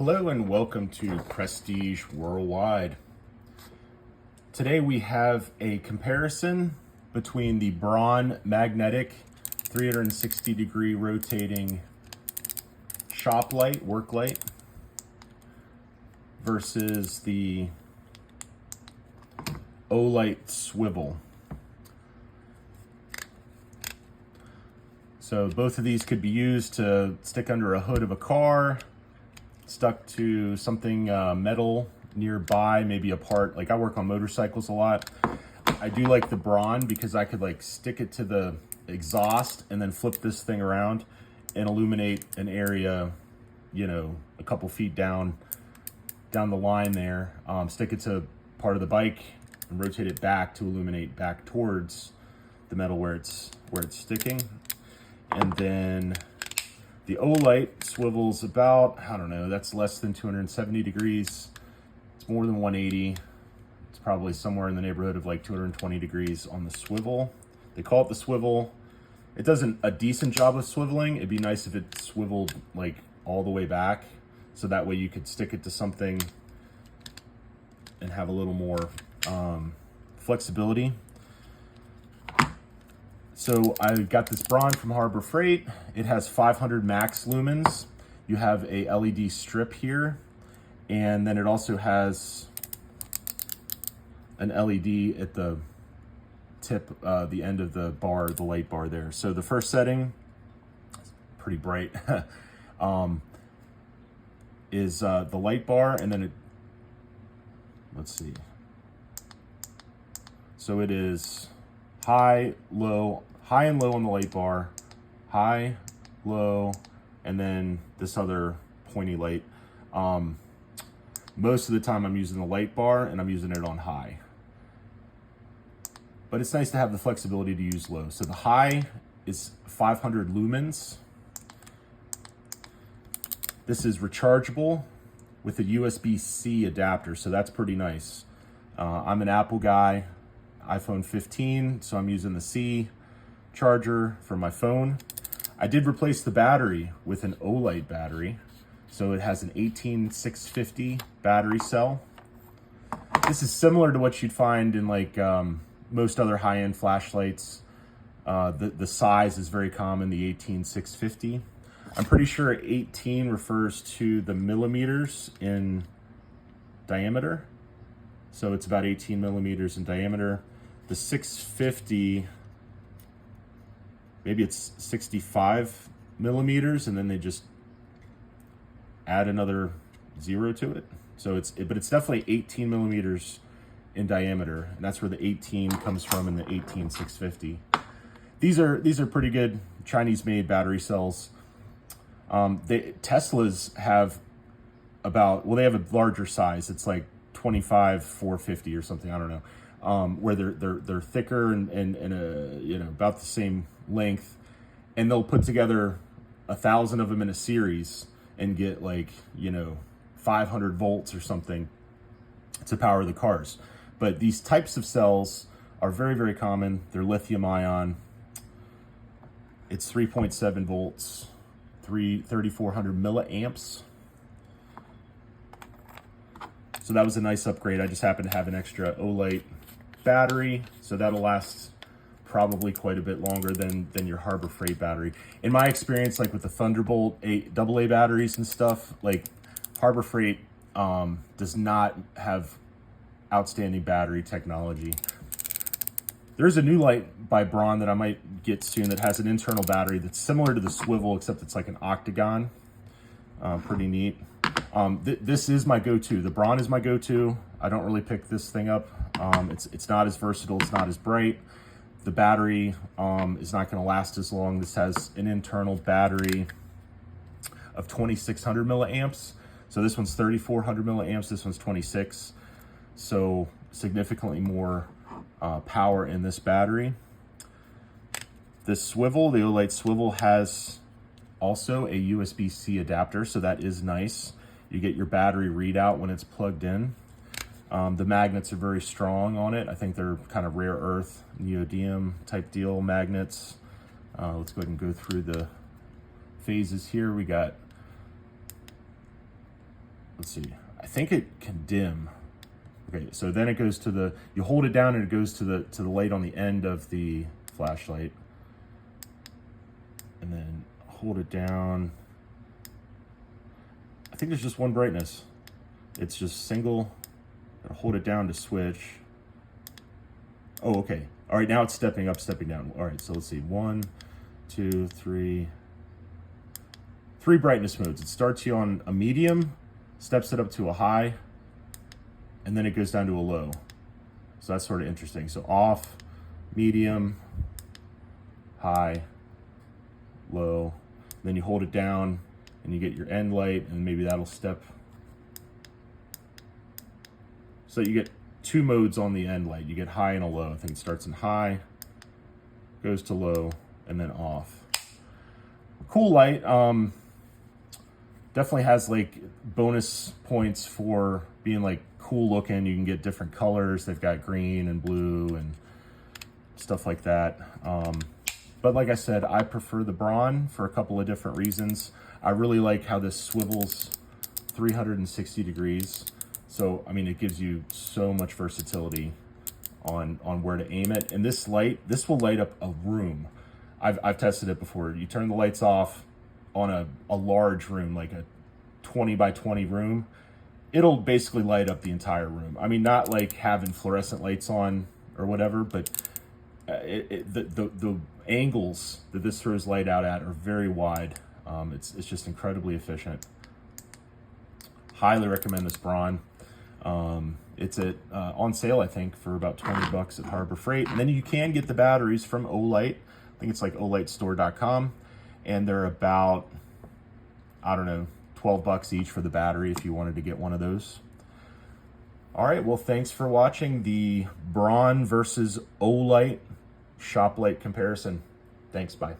Hello and welcome to Prestige Worldwide. Today we have a comparison between the Braun magnetic 360 degree rotating shop light, work light, versus the Olight swivel. So both of these could be used to stick under a hood of a car, stuck to something metal nearby, maybe a part. Like I work on motorcycles a lot. I do like the Braun because I could like stick it to the exhaust and then flip this thing around and illuminate an area, you know, a couple feet down the line there. Stick it to part of the bike and rotate it back to illuminate back towards the metal where it's sticking. And then the Olight swivels about, I don't know, that's less than 270 degrees. It's more than 180. It's probably somewhere in the neighborhood of like 220 degrees on the swivel. They call it the swivel. It does a decent job of swiveling. It'd be nice if it swiveled like all the way back, so that way you could stick it to something and have a little more flexibility. So I got this Braun from Harbor Freight. It has 500 max lumens. You have a LED strip here, and then it also has an LED at the tip, the end of the bar, the light bar there. So the first setting, pretty bright, is the light bar, and then let's see. So it is high and low on the light bar, high, low, and then this other pointy light. Most of the time I'm using the light bar and I'm using it on high. But it's nice to have the flexibility to use low. So the high is 500 lumens. This is rechargeable with a USB-C adapter, so that's pretty nice. I'm an Apple guy, iPhone 15, so I'm using the C charger for my phone. I did replace the battery with an Olight battery, so it has an 18650 battery cell. This is similar to what you'd find in like most other high-end flashlights. The size is very common, the 18650. I'm pretty sure 18 refers to the millimeters in diameter, so it's about 18 millimeters in diameter. The 650, maybe it's 65 millimeters, and then they just add another 0 to it. So but it's definitely 18 millimeters in diameter, and that's where the 18 comes from in the 18650. These are pretty good Chinese-made battery cells. Teslas have they have a larger size. It's like 25-450 or something. I don't know. Where they're thicker and you know, about the same length, and they'll put together 1,000 of them in a series and get like, you know, 500 volts or something to power the cars. But these types of cells are very, very common. They're lithium ion. It's 3.7 volts, 3,400 milliamps. So that was a nice upgrade. I just happen to have an extra Olight battery, so that'll last probably quite a bit longer than your Harbor Freight battery. In my experience, like with the Thunderbolt AA batteries and stuff, like Harbor Freight does not have outstanding battery technology. There's a new light by Braun that I might get soon that has an internal battery that's similar to the swivel, except it's like an octagon. Pretty neat. This is my go-to. The Braun is my go-to. I don't really pick this thing up. It's not as versatile. It's not as bright. The battery is not going to last as long. This has an internal battery of 2,600 milliamps. So this one's 3,400 milliamps. This one's 26. So significantly more power in this battery. This swivel, the Olight swivel, has also a USB-C adapter, so that is nice. You get your battery readout when it's plugged in. The magnets are very strong on it. I think they're kind of rare earth, neodymium type deal magnets. Let's go ahead and go through the phases here. We got let's see, I think it can dim. Okay, so then it goes to the, you hold it down and it goes to the light on the end of the flashlight. And then hold it down. I think there's just one brightness. It's just single. Gotta hold it down to switch. Oh, okay. All right, now it's stepping up, stepping down. All right, so let's see. 1, 2, 3. 3 brightness modes. It starts you on a medium, steps it up to a high, and then it goes down to a low. So that's sort of interesting. So off, medium, high, low. Then you hold it down and you get your end light, and maybe that'll step. So you get 2 modes on the end light. You get high and a low. I think it starts in high, goes to low, and then off. Cool light. Definitely has like bonus points for being like cool looking. You can get different colors. They've got green and blue and stuff like that. But like I said, I prefer the Braun for a couple of different reasons. I really like how this swivels 360 degrees. So, I mean, it gives you so much versatility on where to aim it. And this light, this will light up a room. I've tested it before. You turn the lights off on a large room, like a 20 by 20 room, it'll basically light up the entire room. I mean, not like having fluorescent lights on or whatever, but the angles that this throws light out at are very wide. It's just incredibly efficient. Highly recommend this Braun. It's on sale, I think, for about 20 bucks at Harbor Freight. And then you can get the batteries from Olight. I think it's like olightstore.com. And they're about, I don't know, 12 bucks each for the battery if you wanted to get one of those. All right, well, thanks for watching the Braun versus Olight shop light comparison. Thanks, bye.